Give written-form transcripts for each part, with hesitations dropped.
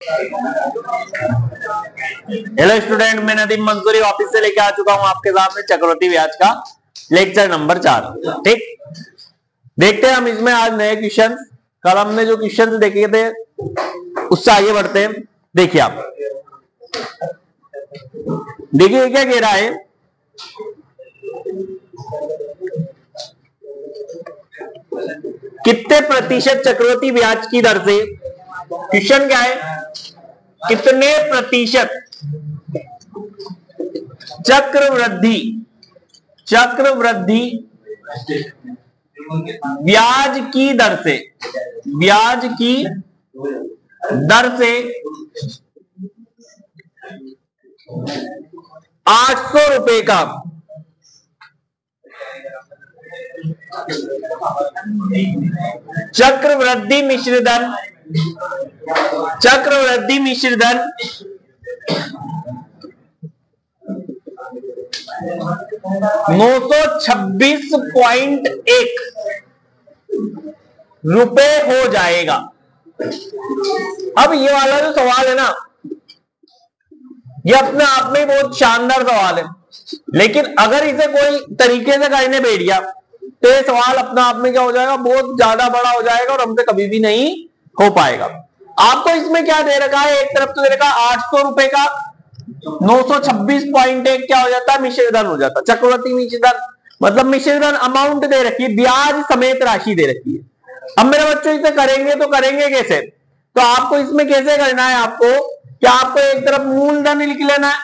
Hello student, मैं Nadeem Mansuri office से लेके आ चुका हूं आपके सामने चक्रवृद्धि ब्याज का लेक्चर नंबर 4। ठीक, देखते हैं हम इसमें आज नए क्वेश्चन। कल हमने जो क्वेश्चन देखे थे उससे आगे बढ़ते हैं। देखिए आप, देखिए क्या कह रहा है, कितने प्रतिशत चक्रवृद्धि ब्याज की दर से, क्वेश्चन क्या है, कितने प्रतिशत चक्रवृद्धि ब्याज की दर से 800 रुपए का चक्रवृद्धि मिश्र धन 926.1 रुपए हो जाएगा। अब ये वाला जो सवाल है ना, ये अपने आप में बहुत शानदार सवाल है, लेकिन अगर इसे कोई तरीके से करने बैठ गया तो ये सवाल अपने आप में क्या हो जाएगा, बहुत ज्यादा बड़ा हो जाएगा और हमसे कभी भी नहीं हो पाएगा। आपको इसमें क्या दे रखा है, एक तरफ तो दे रखा है 800 रुपए का 926.1 क्या हो जाता है, मिश्रधन हो जाता है। चक्रवृद्धि मिश्रधन मतलब मिश्रधन अमाउंट दे रखी है, ब्याज समेत राशि दे रखी है। अब मेरे बच्चों इसे करेंगे तो करेंगे कैसे, तो आपको इसमें कैसे करना है, आपको क्या, आपको एक तरफ मूलधन लिख लेना है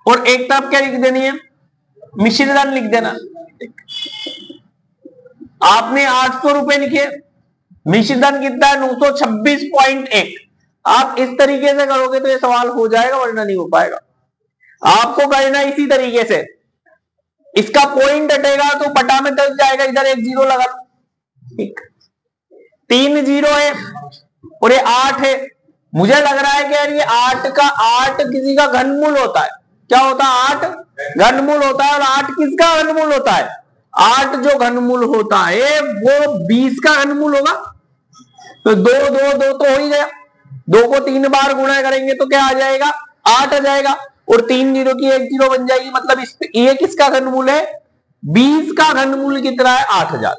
और एक तरफ क्या लिख देनी है, मिश्रधन लिख देना। आपने 800 रुपए लिखे, मिश्रधन कितना है 926.1। आप इस तरीके से करोगे तो ये सवाल हो जाएगा, वरना नहीं हो पाएगा। आपको करना इसी तरीके से, इसका पॉइंट हटेगा तो पटा में 10 जाएगा, इधर एक जीरो लगा, ठीक, 3 जीरो है और ये 8 है। मुझे लग रहा है कि यार ये 8 किसी का घनमूल होता है। क्या होता है, 8 घनमूल होता है। और 8 किसका घनमूल होता है, 8 जो घनमूल होता है वो 20 का घनमूल होगा। तो 2 2 2 तो हो ही गया, 2 को 3 बार गुणा करेंगे तो क्या आ जाएगा, 8 आ जाएगा और 3 जीरो की 1 जीरो बन जाएगी। मतलब ये किसका घनमूल है, 20 का घनमूल कितना है, 8000।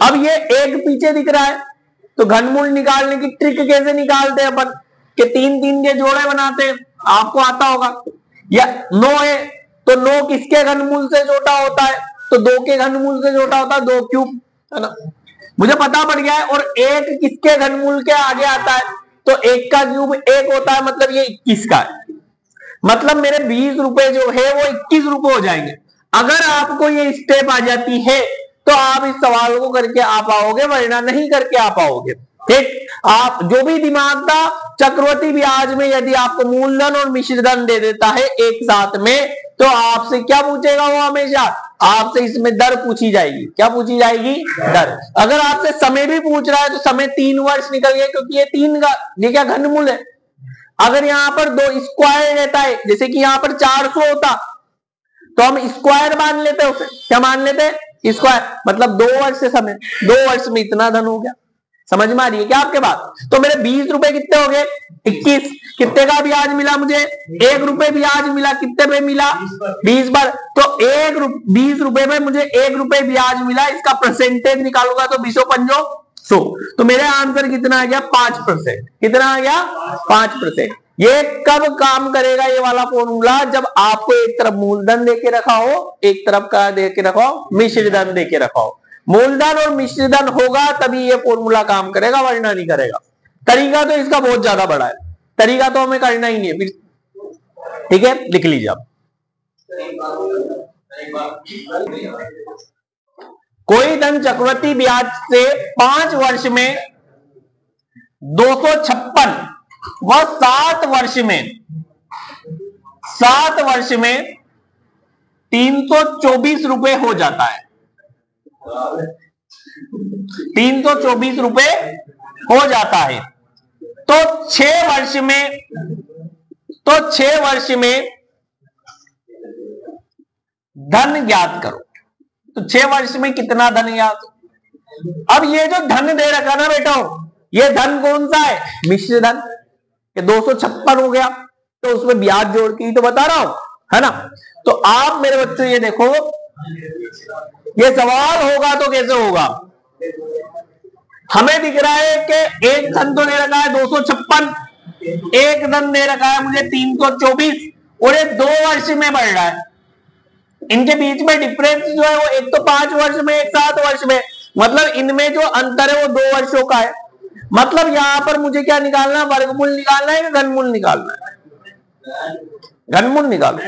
अब ये एक पीछे दिख रहा है तो घनमूल निकालने की ट्रिक कैसे निकालते हैं अपन, कि 3 3 के जोड़े बनाते हैं, आपको आता होगा। या 9 है तो 9 किसके घनमूल से छोटा होता है, तो 2 के घनमूल से छोटा होता है, 2 क्यूब, है ना, मुझे पता पड़ गया है। और 1 किसके घनमूल के आगे आता है, तो 1 का क्यूब 1 होता है, मतलब ये 21 का है। मतलब मेरे 20 रुपए जो है वो 21 रुपए हो जाएंगे। अगर आपको ये स्टेप आ जाती है तो आप इस सवाल को करके आ पाओगे, वरना नहीं करके आ पाओगे। ठीक, आप जो भी दिमाग था, चक्रवृद्धि ब्याज में यदि आपको मूलधन और मिश्रधन दे देता है एक साथ में, तो आपसे क्या पूछेगा वो, हमेशा आपसे इसमें दर पूछी जाएगी। क्या पूछी जाएगी, दर। अगर आपसे समय भी पूछ रहा है तो समय 3 वर्ष निकल गया, क्योंकि ये 3 का ये क्या घनमूल है। अगर यहाँ पर 2 स्क्वायर रहता है, जैसे कि यहाँ पर 400 होता तो हम स्क्वायर मान लेते, उसे क्या मान लेते, स्क्वायर, मतलब 2 वर्ष से समय, 2 वर्ष में इतना धन हो गया। समझ में आ रही है क्या आपके बात। तो मेरे 20 रुपए कितने हो गए, 21। कितने का ब्याज मिला मुझे, 1 रुपए ब्याज मिला। कितने पे मिला, 20 बार। तो 20 रुपए में मुझे 1 रुपए ब्याज मिला। इसका परसेंटेज निकालूंगा तो 20 पंजो 100, तो मेरा आंसर कितना आ गया, 5%। कितना आ गया, 5%। ये कब काम करेगा ये वाला फॉर्मूला, जब आपको एक तरफ मूलधन देके रखा हो, एक तरफ का देके रखा हो, मिश्रधन देके रखा हो। मूलधन और मिश्रधन होगा तभी ये फॉर्मूला काम करेगा, वरना नहीं करेगा। तरीका तो इसका बहुत ज्यादा बड़ा है, तरीका तो हमें करना ही नहीं है। ठीक है, लिख लीजिए आप। कोई धन चक्रवृद्धि ब्याज से 5 वर्ष में 256 व 7 वर्ष में 324 रुपए हो जाता है। 324 रुपए हो जाता है। तो 6 वर्ष में धन ज्ञात करो। तो 6 वर्ष में कितना धन ज्ञात। अब ये जो धन दे रखा ना बेटा, ये धन कौन सा है? मिश्र धन। ये 256 हो गया, तो उसमें ब्याज जोड़ के ही तो बता रहा हूं, है ना। तो आप मेरे बच्चों ये देखो, ये सवाल होगा तो कैसे होगा। हमें दिख रहा है कि एक धन तो दे रखा है 256, एक धन दे रखा है मुझे 324, और ये 2 वर्ष में बढ़ रहा है। इनके बीच में डिफरेंस जो है वो एक तो 5 वर्ष में, एक 7 वर्ष में, मतलब इनमें जो अंतर है वो 2 वर्षों का है। मतलब यहां पर मुझे क्या निकालना है? वर्गमूल निकालना है कि घनमूल निकालना है? घनमूल निकालना।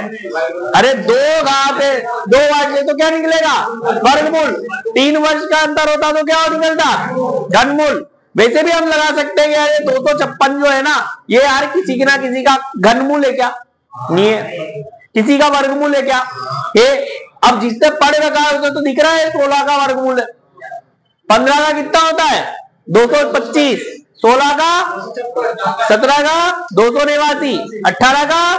अरे 2 घात है, 2 वर्ष तो क्या निकलेगा? वर्गमूल। 3 वर्ष का अंतर होता तो क्या निकलता? घनमूल। वैसे भी हम लगा सकते हैं कि यार 256 जो है ना, ये यार किसी ना किसी का घनमूल है क्या? नहीं है। किसी का वर्गमूल है क्या? अब जिससे पढ़ रखा है उसे तो दिख रहा है 16 का वर्गमूल है। 15 का कितना होता है? 225, 16 का 17 का 289, 18 का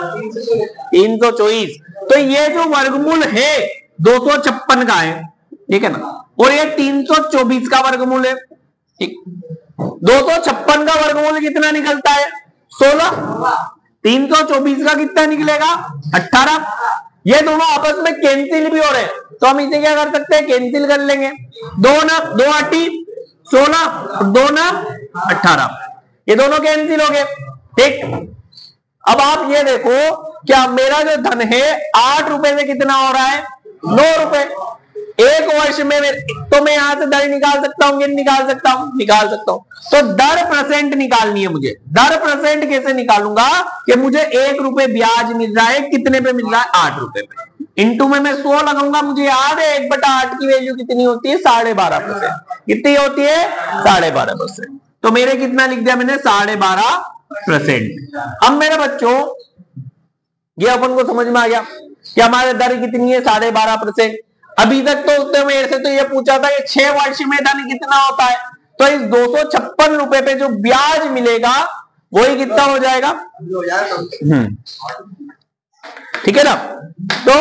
324। तो ये जो वर्गमूल है 256 का है, ठीक है ना, और ये 324 का वर्गमूल है। ठीक, 256 का वर्गमूल कितना निकलता है? 16। 324 का कितना निकलेगा? 18। ये दोनों आपस में कैंसिल भी हो रहे हैं, तो हम इसे क्या कर सकते हैं? कैंसिल कर लेंगे। 2 8 16, 2 18, ये दोनों कैंसिल हो गए। ठीक, अब आप ये देखो, क्या मेरा जो धन है 8 रुपए में कितना हो रहा है? 9 रुपए। एक वर्ष में तो मैं यहां से दर निकाल सकता हूं, निकाल सकता हूं, निकाल सकता हूं। तो दर परसेंट निकालनी है मुझे। दर परसेंट कैसे निकालूंगा? कि मुझे 1 रुपए ब्याज मिल रहा है, कितने पे मिल रहा है? 8 रुपए पे। इंटू में मैं 100 लगाऊंगा। मुझे याद है 1/8 की वैल्यू कितनी होती है? 12.5%। कितनी होती है? 12.5%। तो मेरे कितना लिख दिया मैंने? 12.5%। अब मेरे बच्चों ये अपन को समझ में आ गया कि हमारे दर कितनी है? 12.5%। अभी तक तो उसने मेरे से तो ये पूछा था कि 6 वर्ष में धन कितना होता है, तो इस 256 रुपए पे जो ब्याज मिलेगा वही कितना हो जाएगा? ठीक है ना। तो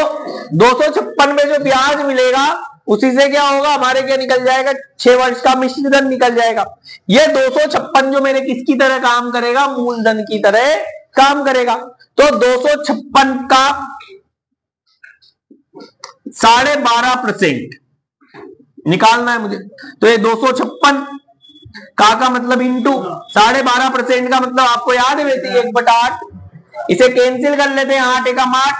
256 में जो ब्याज मिलेगा उसी से क्या होगा? हमारे क्या निकल जाएगा? 6 वर्ष का मिश्र धन निकल जाएगा। ये 256 जो मेरे किसकी तरह काम करेगा? मूलधन की तरह काम करेगा। तो 256 का 12.5% निकालना है मुझे। तो ये 256 का मतलब इंटू 12.5% का मतलब आपको याद है वैसे 1/8। इसे कैंसिल कर लेते हैं। 8 एकम 8,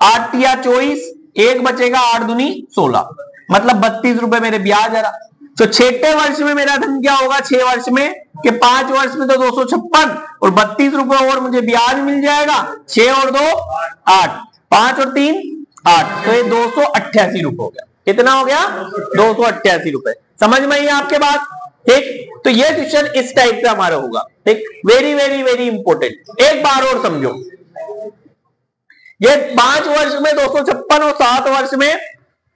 8 या 24, 1 बचेगा, 8 दूनी 16, मतलब 32 रुपए मेरे ब्याज आ रहा। तो 6ठे वर्ष में मेरा धन क्या होगा? 6 वर्ष में कि 5 वर्ष में तो 256 और 32 रुपए और मुझे ब्याज मिल जाएगा। 6 और 2 8, 5 और 3 8, तो ये 288 रुपए हो गया। कितना हो गया? 288 रुपए। समझ में आई आपके बात? ठीक, तो ये क्वेश्चन इस टाइप का हमारा होगा। ठीक, वेरी वेरी वेरी इंपॉर्टेंट। एक बार और समझो, ये 5 वर्ष में 256 और 7 वर्ष में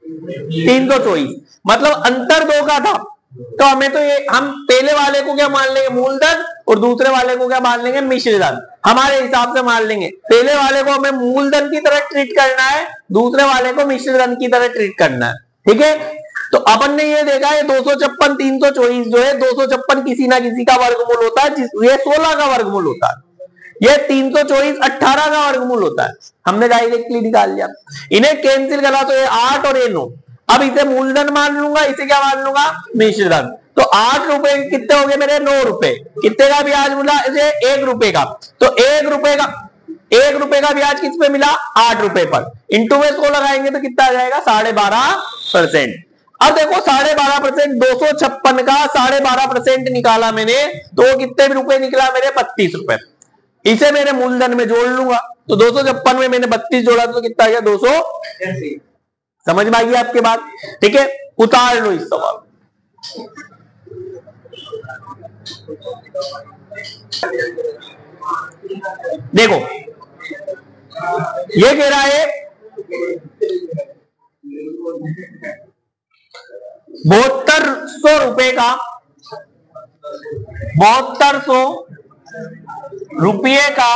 324, मतलब अंतर 2 का था। तो हमें तो ये, हम पहले वाले को क्या मान लेंगे? मूलधन, और दूसरे वाले को क्या मान लेंगे? मिश्र धन। हमारे हिसाब से मान लेंगे। पहले वाले को हमें मूलधन की तरह ट्रीट करना है, दूसरे वाले को मिश्र धन की तरह ट्रीट करना है। ठीक है, तो अपन ने ये देखा है 256 324 जो है, 256 किसी ना किसी का वर्गमूल होता है, ये 16 का वर्गमूल होता है। ये 324 18 का वर्गमूल होता है। हमने डायरेक्टली निकाल लिया। इन्हें कैंसिल करा तो ये 8 और ये 9। अब इसे मूलधन मान लूंगा, इसे क्या मान लूंगा? मिश्र धन। तो 8 रुपए कितने हो गए मेरे? 9 रुपए। कितने का ब्याज मिला इसे? 1 रुपए का। तो 1 रुपए का ब्याज किस पे मिला? 8 रुपए पर। इंटू में 100 लगाएंगे तो कितना आ जाएगा? 12.5%। अब देखो 12.5%, 256 का 12.5% निकाला मैंने, तो कितने रुपए निकला मेरे? 32 रुपए। इसे मेरे मूलधन में जोड़ लूंगा, तो 256 में मैंने 32 जोड़ा तो कितना आ गया? 280। समझ में आ गई आपके बात? ठीक है, उतार लो इस सवाल। देखो ये कह रहा है 7200 रुपए का, 7200 रुपये का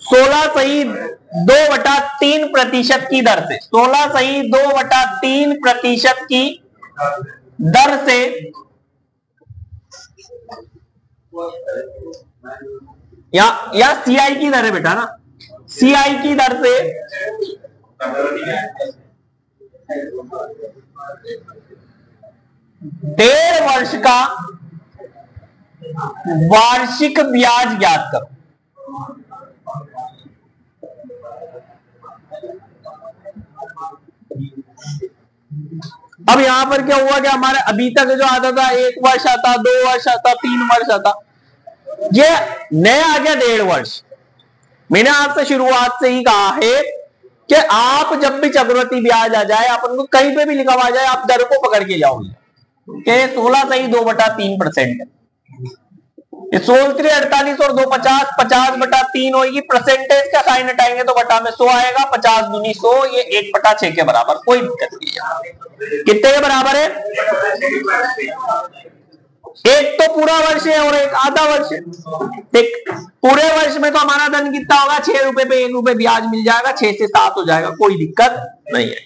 16.2/3% की दर से, 16.2/3% की दर से या सीआई की दर है बेटा ना, सीआई की दर से 1.5 वर्ष का वार्षिक ब्याज ज्ञात करो। अब यहां पर क्या हुआ कि हमारे अभी तक जो आता था 1 वर्ष आता, 2 वर्ष आता, 3 वर्ष आता, ये नया आ गया 1.5 वर्ष। मैंने आपसे शुरुआत से ही कहा है कि आप जब भी चक्रवृद्धि ब्याज आ जाए, आप उनको कहीं पे भी लिखा हुआ जाए, आप दर को पकड़ के जाओगे कि 16 सही 2/3% है। 16 48 और 2 50, 50/3 होगी। परसेंटेज का साइन हटाएंगे तो बटा में 100 आएगा। 50 दूनी 100, ये 1/6 के बराबर, कोई दिक्कत नहीं है। कितने के बराबर है? एक तो पूरा वर्ष है और एक आधा वर्ष है। ठीक, पूरे वर्ष में तो हमारा धन कितना होगा? 6 रुपए पे 1 रुपए ब्याज मिल जाएगा, 6 से 7 हो जाएगा, कोई दिक्कत नहीं है।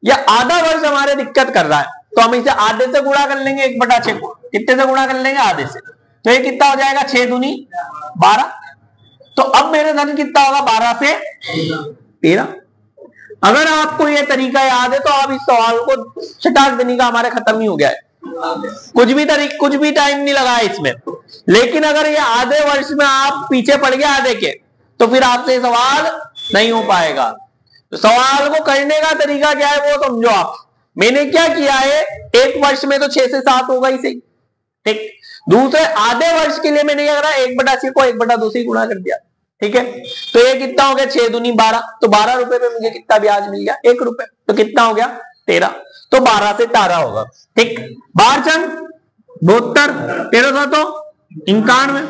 यह आधा वर्ष हमारे दिक्कत कर रहा है, तो हम इसे आधे से गुणा कर लेंगे 1/6 को। कितने से गुणा कर लेंगे? आधे से। तो ये कितना हो जाएगा? 6 दूनी 12। तो अब मेरे धन कितना होगा? 12 से 13। अगर आपको ये तरीका याद है तो आप इस सवाल को छटाक देने का हमारे खत्म ही हो गया है। कुछ भी टाइम नहीं लगा इसमें। लेकिन अगर ये आधे वर्ष में आप पीछे पड़ गए आधे के, तो फिर आपसे सवाल नहीं हो पाएगा। तो सवाल को करने का तरीका क्या है वो समझो आप। मैंने क्या किया है, 1 वर्ष में तो 6 से 7 होगा ही सही। ठीक, दूसरे आधे वर्ष के लिए मैंने क्या करा? 1/6 को 1/2 से गुणा कर दिया। ठीक है, तो ये कितना हो गया? 6 दूनी 12। तो 12 रुपए में मुझे कितना ब्याज मिल गया? 1 रुपए। तो कितना हो गया? 13। तो 12 से 18 होगा। ठीक, 12 चंद 72, 13 तो 91।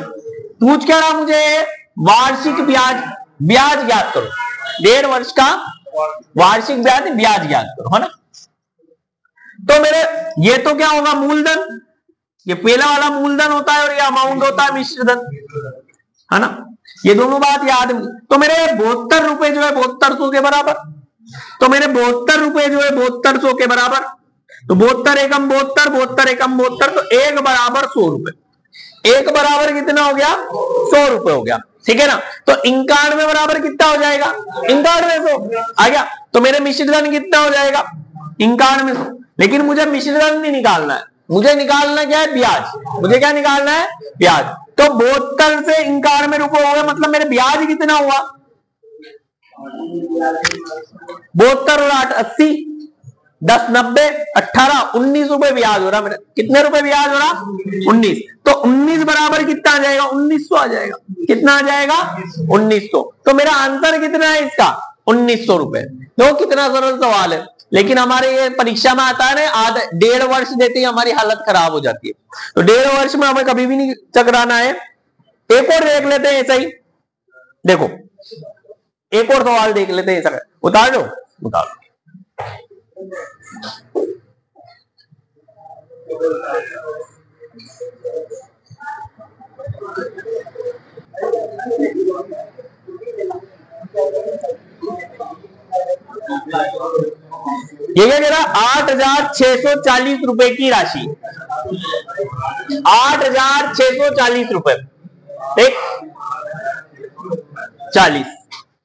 पूछ क्या रहा मुझे? वार्षिक ब्याज ज्ञात करो। 1.5 वर्ष का वार्षिक ब्याज ज्ञात करो, है ना। तो मेरे ये तो क्या होगा? मूलधन। ये पहला वाला मूलधन होता है और ये अमाउंट होता है मिश्र धन, है ना। ये दोनों बात याद। तो मेरे 72 रुपए जो है 7200 के बराबर। तो मेरे 72 रुपए जो है 7200 के बराबर। तो 72 एकम 72, 72 एकम 72, तो 1 बराबर 100 रुपए। 1 बराबर कितना हो गया? 100 रुपए हो गया। ठीक है ना। तो 91 बराबर कितना हो जाएगा? 9100 आ गया। तो मेरे मिश्र धन कितना हो जाएगा? 9100। लेकिन मुझे मिश्र धन नहीं निकालना है, मुझे निकालना क्या है? ब्याज। मुझे क्या निकालना है? ब्याज। तो 72 से 91 रुपए हो गए, मतलब मेरे ब्याज कितना हुआ? 72 और 8 80, 10 90, 18 19 रुपए ब्याज हो रहा मेरा। कितने रुपए ब्याज हो रहा? 19। तो 19 बराबर कितना आ जाएगा? 1900 आ जाएगा। कितना आ जाएगा? 1900। तो मेरा आंसर कितना है इसका? 1900 रुपए। तो कितना सरल सवाल है। लेकिन हमारे ये परीक्षा में आता है ना, 1.5 वर्ष देते ही हमारी हालत खराब हो जाती है। तो 1.5 वर्ष में हमें कभी भी नहीं चकराना है। एक और देख लेते हैं ऐसा ही। देखो एक और सवाल देख लेते हैं ऐसा। उतार लो, उतार लो। ये क्या कह रहा? 8640 रुपए की राशि, 8640 रुपए, ठीक, 40।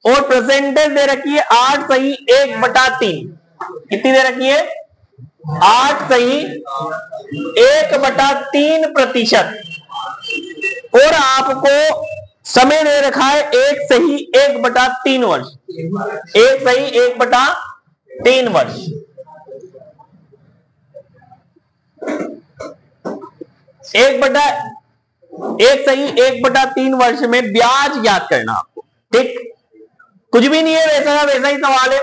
और परसेंटेज दे रखी है 8 सही 1/3। कितनी दे रखी है? 8 सही 1/3%। और आपको समय दे रखा है 1 सही 1/3 वर्ष। 1 सही 1/3 वर्ष। 1 सही 1/3 वर्ष में ब्याज ज्ञात करना आपको। ठीक, कुछ भी नहीं है, वैसा वैसा ही सवाल है।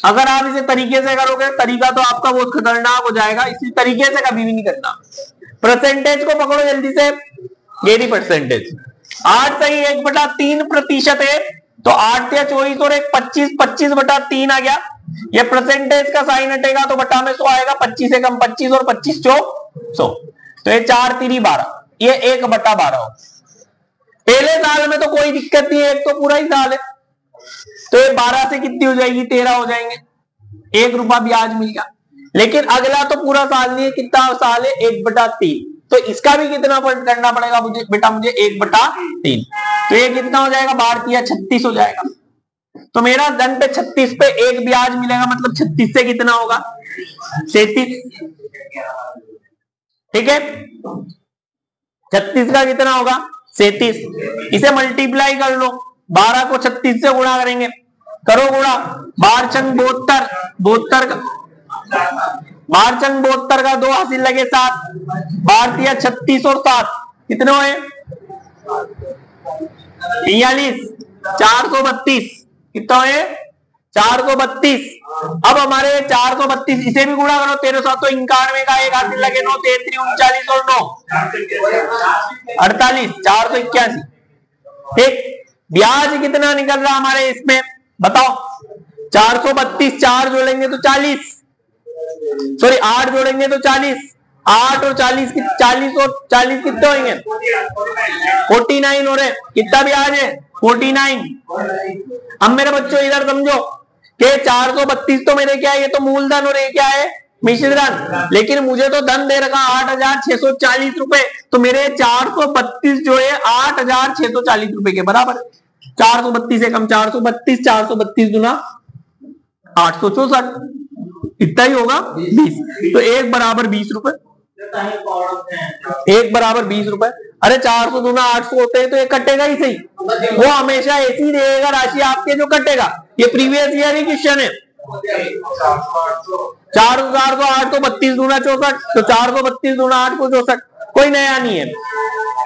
अगर आप इसे तरीके से करोगे, तरीका तो आपका बहुत खतरनाक हो जाएगा। इसी तरीके से कभी भी नहीं करना। परसेंटेज को पकड़ो जल्दी से। ये नहीं परसेंटेज। 8 सही 1/3% है, तो 8 या 24 और 1 25, 25/3 आ गया। ये परसेंटेज का साइन हटेगा तो बटा में 100 आएगा। 25 से कम 25 और 25 चौक 100, तो ये 4 3 12, ये 1/12 हो। पहले साल में तो कोई दिक्कत नहीं है, एक तो पूरा ही साल है। तो ये 12 से कितनी हो जाएगी? 13 हो जाएंगे। 1 रुपया ब्याज मिल गया। लेकिन अगला तो पूरा साल नहीं है, कितना साल है? 1/3। तो इसका भी कितना करना पड़ेगा मुझे बेटा, मुझे 1/3। तो ये कितना हो जाएगा, 12×3 = 36 हो जाएगा। तो मेरा धन पे 36 पे एक ब्याज मिलेगा, मतलब 36 से कितना होगा, 37। ठीक है, 36 का कितना होगा, 37। इसे मल्टीप्लाई कर लो, 12 को 36 से गुणा करेंगे, करो गुणा, 12 छंग 72, 72 का 12 छंग 72 का 2 हासिल लगे 7, 12 36 और 7 कितने हुए, 43, 432 कितना हुए, 432। अब हमारे 432 इसे भी गुणा करो, 13 7 91 का 1 हासिल लगे 9, 33 39 और 9 48, 481। ठीक, ब्याज कितना निकल रहा हमारे इसमें बताओ, 432, 4 जोड़ेंगे तो 40, सॉरी 8 जोड़ेंगे तो 40, 8 और 40 40 और 40 कितने होंगे, 49 हो रहे। कितना ब्याज है, 49। अब मेरे बच्चों इधर समझो कि 432 तो मेरे क्या है, ये तो मूलधन और ये क्या है, मिश्रधन। लेकिन मुझे तो धन दे रखा 8,640 रुपए, तो मेरे 432 जो है 8,640 रुपए के बराबर। 432 से कम 432, 432 गुना 864, इतना ही होगा 20। तो 1 = 20 रुपए, 1 = 20 रुपए। अरे 400 गुना 800 होते हैं तो ये कटेगा ही सही, वो हमेशा ऐसी रहेगा राशि आपके जो कटेगा। ये प्रीवियस ईयर ही क्वेश्चन है। 4,000 को 8 को 32 गुना 64, तो 432 गुना 8 को 64, कोई नया नहीं है।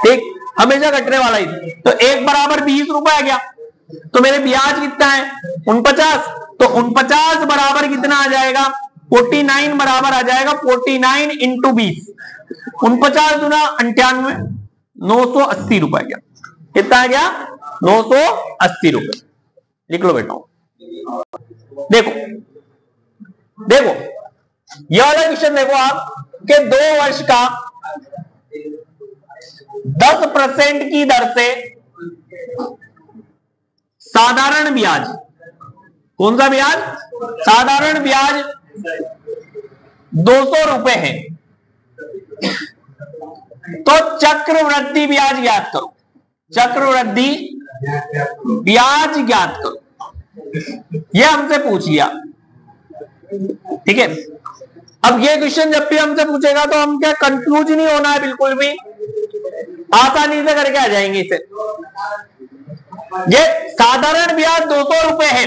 ठीक, हमेशा कटने वाला ही। तो 1 = 20 रुपए आ गया। तो मेरे ब्याज कितना है, 49। तो 49 बराबर कितना आ जाएगा, 49 बराबर आ जाएगा 49 × 20, 49 गुना 98, 980 रुपए गया। कितना आ गया, 980 रुपए। लिख लो बेटा। देखो देखो यह वाला क्वेश्चन देखो आप कि 2 वर्ष का 10% की दर से साधारण ब्याज, कौन सा ब्याज, साधारण ब्याज 200 रुपए है, तो चक्रवृद्धि ब्याज ज्ञात करो। चक्रवृद्धि ब्याज ज्ञात करो, यह हमसे पूछ लिया। ठीक है, अब ये क्वेश्चन जब भी हमसे पूछेगा तो हम क्या कंफ्यूज नहीं होना है, बिल्कुल भी आसानी से करके आ जाएंगे इसे। ये साधारण ब्याज 200 रुपए है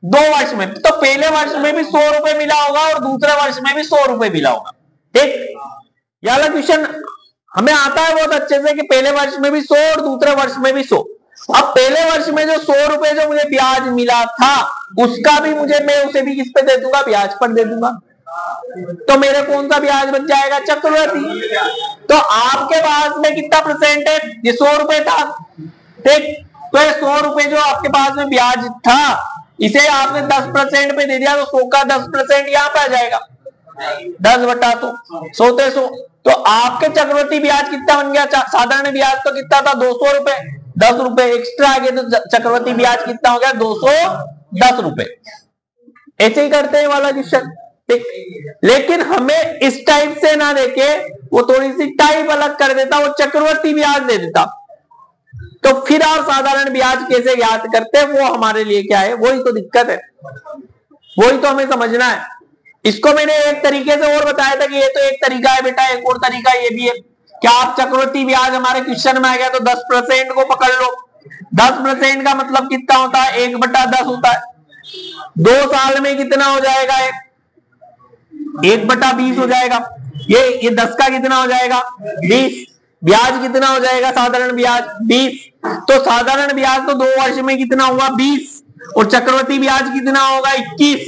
2 वर्ष में, तो पहले वर्ष में भी 100 रुपए मिला होगा और दूसरे वर्ष में भी 100 रुपए मिला होगा। ठीक, यह वाला क्वेश्चन हमें आता है बहुत अच्छे से कि पहले वर्ष में भी 100 और दूसरे वर्ष में भी 100। अब पहले वर्ष में जो 100 रुपए जो मुझे ब्याज मिला था उसका भी मैं उसे भी किस पे दे दूंगा, ब्याज पर दे दूंगा। तो मेरे कौन सा ब्याज बच जाएगा, चक्रवृद्धि। तो आपके पास में कितना परसेंट है, ये 100 रुपए था। ठीक, तो ये 100 रुपए जो आपके पास में ब्याज था इसे आपने 10% पे दे दिया, तो 100 का 10% यहाँ पे आ जाएगा, 10/100, 100 तो आपके चक्रवृद्धि ब्याज कितना बन गया, साधारण ब्याज तो कितना था 200 रुपए, 10 रुपए एक्स्ट्रा आ गए, तो चक्रवृद्धि ब्याज कितना हो गया 210 रुपए। ऐसे ही करते हैं वाला क्वेश्चन। ठीक, लेकिन हमें इस टाइप से ना देके वो थोड़ी सी टाइप अलग कर देता, वो चक्रवृद्धि ब्याज दे देता, तो फिर आप साधारण ब्याज कैसे ज्ञात करते हैं, वो हमारे लिए क्या है, वही तो दिक्कत है, वही तो हमें समझना है। इसको मैंने एक तरीके से और बताया था कि ये तो एक तरीका है बेटा, एक और तरीका ये भी है क्या आप चक्रवृद्धि ब्याज हमारे क्वेश्चन में आ गया तो 10% को पकड़ लो। 10% का मतलब कितना होता है, 1/10 होता है। 2 साल में कितना हो जाएगा, 1/20 हो जाएगा। ये 10 का कितना हो जाएगा, 20। ब्याज कितना हो जाएगा, साधारण ब्याज 20। तो साधारण ब्याज तो 2 वर्ष में कितना हुआ, 20, और चक्रवृद्धि ब्याज कितना होगा, 21।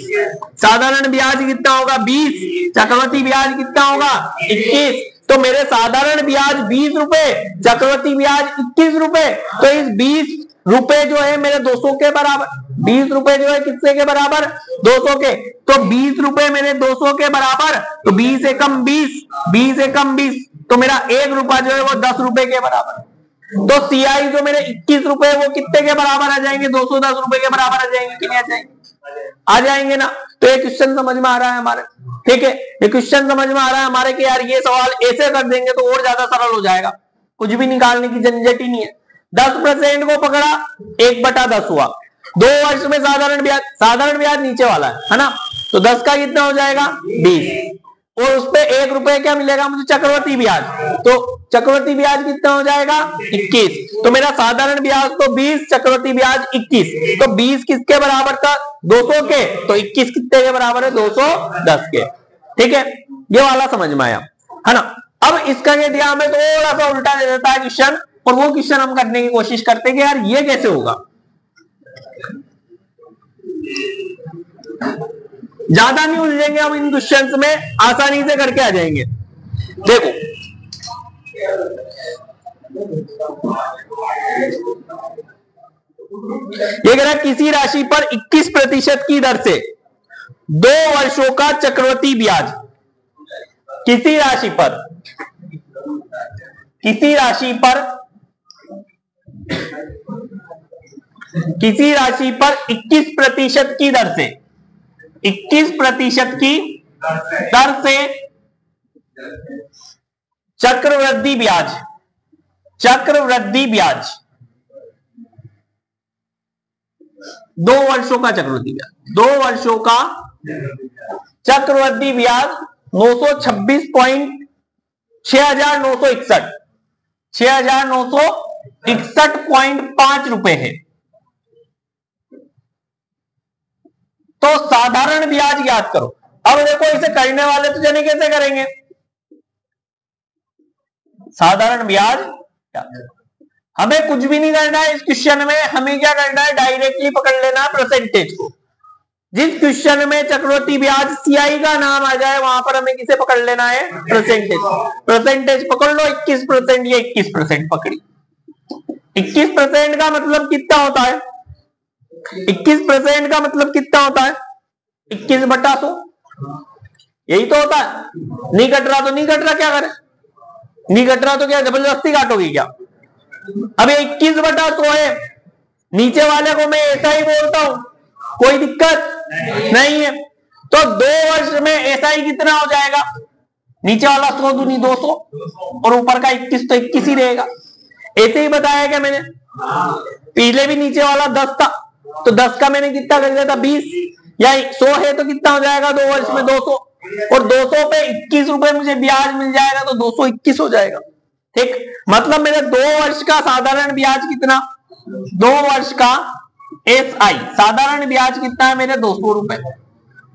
साधारण ब्याज कितना होगा, 20, चक्रवृद्धि ब्याज कितना होगा, 21। तो मेरे साधारण ब्याज 20 रुपए, चक्रवृद्धि ब्याज 21 रुपए। तो इस 20 रुपए जो है मेरे 200 के बराबर, 20 रुपए जो है किससे के बराबर, 200 के। तो 20 रुपए मेरे 200 के बराबर, तो 20 एकम 20, 20 एकम 20, तो मेरा 1 रुपया जो है वो 10 रुपए के बराबर। तो सीआई जो मेरे 21 रुपए वो कितने के बराबर आ जाएंगे, 210 रुपए के बराबर आ जाएंगे कि नहीं आ जाएंगे। आ जाएंगे ना। तो ये क्वेश्चन समझ में आ रहा है हमारे, ठीक है, ये क्वेश्चन समझ में आ रहा है हमारे कि यार ये सवाल ऐसे कर देंगे तो और ज्यादा सरल हो जाएगा, कुछ भी निकालने की झंझट ही नहीं है। 10% को पकड़ा, 1/10 हुआ। 2 वर्ष में साधारण ब्याज नीचे वाला है ना, तो 10 का कितना हो जाएगा 20, और उस पे 1 रुपए क्या मिलेगा मुझे चक्रवर्ती ब्याज, तो चक्रवर्ती ब्याज कितना हो जाएगा 21। तो मेरा साधारण ब्याज तो 20, चक्रवर्ती ब्याज 21, तो 20 किसके बराबर था 200 के, तो 21 कितने के बराबर है 210 के, ठीक है, ये वाला समझ में आया है ना। अब इसका क्या दिया हमें, थोड़ा सा उल्टा दे देता है क्वेश्चन, और वो क्वेश्चन हम करने की कोशिश करते हैं कि यार ये कैसे होगा। ज्यादा नहीं उलझेंगे हम इन क्वेश्चंस में, आसानी से करके आ जाएंगे। देखो ये कह रहा है किसी राशि पर 21% की दर से 2 वर्षों का चक्रवृद्धि ब्याज, किसी राशि पर 21% की दर से 21% की दर से चक्रवृद्धि ब्याज 2 वर्षों का चक्रवृद्धि ब्याज 2 वर्षों का चक्रवृद्धि ब्याज 6,961.5 रुपए है। तो साधारण ब्याज याद करो। अब देखो इसे करने वाले तो जाने कैसे करेंगे, साधारण ब्याज याद करो। हमें कुछ भी नहीं करना है इस क्वेश्चन में, हमें क्या करना है डायरेक्टली पकड़ लेना परसेंटेज को। जिस क्वेश्चन में चक्रवृद्धि ब्याज सीआई का नाम आ जाए वहां पर हमें किसे पकड़ लेना है परसेंटेज पकड़ लो। 21% या 21% पकड़ी। 21% का मतलब कितना होता है, 21% का मतलब कितना होता है 21/100, यही तो होता है। नहीं कट रहा तो नहीं कट रहा, क्या करें, नहीं कट रहा तो क्या जबरदस्ती काटोगी क्या। अब 21/100 है, नीचे वाले को मैं ऐसा ही बोलता हूं, कोई दिक्कत नहीं है। तो 2 वर्ष में ऐसा ही कितना हो जाएगा, नीचे वाला 100 दूनी 200 और ऊपर का 21 तो 21 ही रहेगा। ऐसे ही बताया क्या मैंने, पहले भी नीचे वाला 10 था तो 10 का मैंने कितना कर दिया था 20, या 100 है तो कितना हो जाएगा 2 वर्ष में 200, और 200 पे 21 रुपए मुझे ब्याज मिल जाएगा तो 221 हो जाएगा। ठीक, मतलब मेरे 2 वर्ष का साधारण ब्याज कितना, 2 वर्ष का एसआई साधारण ब्याज कितना है मेरे 200 रुपए,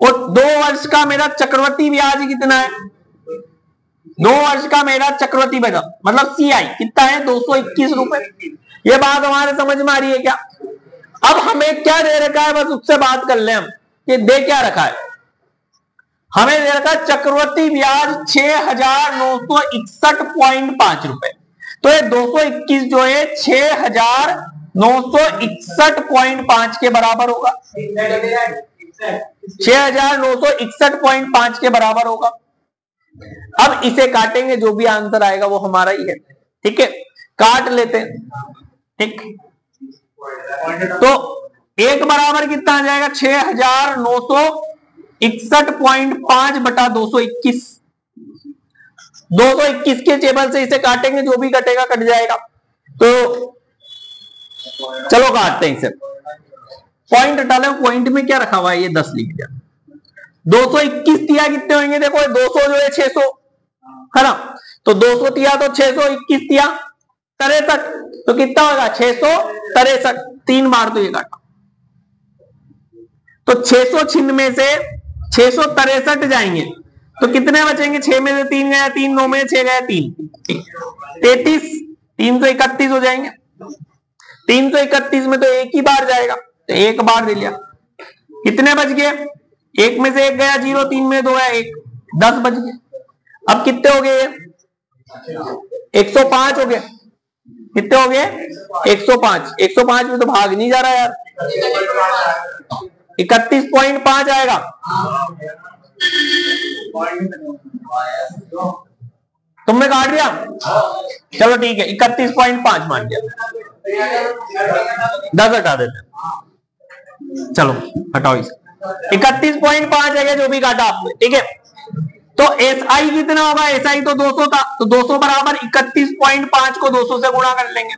और 2 वर्ष का मेरा चक्रवृद्धि ब्याज कितना है, 2 वर्ष का मेरा चक्रवृद्धि ब्याज मतलब सीआई कितना है 221 रुपए। ये बात हमारे समझ में आ रही है क्या। अब हमें क्या दे रखा है, बस उससे बात कर ले हम, ये दे क्या रखा है, हमें दे रखा है चक्रवृद्धि ब्याज 6,961.5 रुपए। तो ये 221 जो है 6,961.5 के बराबर होगा, 6,961.5 के बराबर होगा। अब इसे काटेंगे, जो भी आंसर आएगा वो हमारा ही है। ठीक है, काट लेते हैं। ठीक, तो एक बराबर कितना आ जाएगा 6,961.5 बटा 221। 221 के टेबल से इसे काटेंगे, जो भी कटेगा कट जाएगा। तो चलो काटते हैं इसे, पॉइंट हटा लो, पॉइंट में क्या रखा हुआ है ये 10 लिख दिया। 221 दिया कितने होंगे, देखो 200 जो है 600 है ना, तो 200 दिया तो 621 दिया 63, तो कितना होगा 663, 3 बार तो ये काटा, तो 600 छिन्न में से 663 जाएंगे तो कितने बचेंगे, 6 में से 3 गया 3, 9 में 6 गया 3, 33, 331 हो जाएंगे। 331 में तो एक ही बार जाएगा, तो एक बार दे लिया, कितने बच गए, 1 में से 1 गया 0, 3 में 2 गया 1, 10 बच गए। अब कितने हो गए, 105 हो गए, कितने हो गए 105, 105 में तो भाग नहीं जा रहा यार, 31.5 आएगा। तुमने काट दिया, चलो ठीक है 31.5 मान लिया, 10 हटा देते, चलो हटाओ इसे। 31.5 है जो भी काटा आपने, ठीक है। तो एसआई कितना होगा, एसआई तो 200 था, तो 200 बराबर 31.5 को 200 से गुणा कर लेंगे।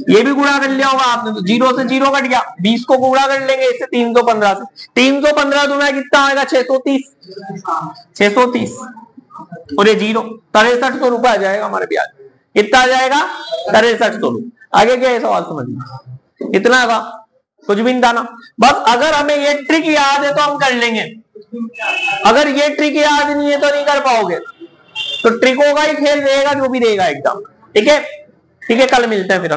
ये भी गुणा कर लिया होगा आपने, तो 0 से 0 कट गया, 20 को गुणा कर लेंगे इससे 315 से। 315 दूना कितना आएगा, 630। 630 और ये 0, 6300 रुपए आ जाएगा हमारे ब्याज। कितना आ जाएगा, 6300 रुपए। आगे क्या है सवाल समझ, इतना था, कुछ भी नहीं था ना। बस अगर हमें ये ट्रिक याद है तो हम कर लेंगे, अगर ये ट्रिक याद नहीं है तो नहीं कर पाओगे। तो ट्रिकों का ही खेल रहेगा जो भी रहेगा एग्जाम, ठीक है। ठीक है, कल मिलते हैं फिर।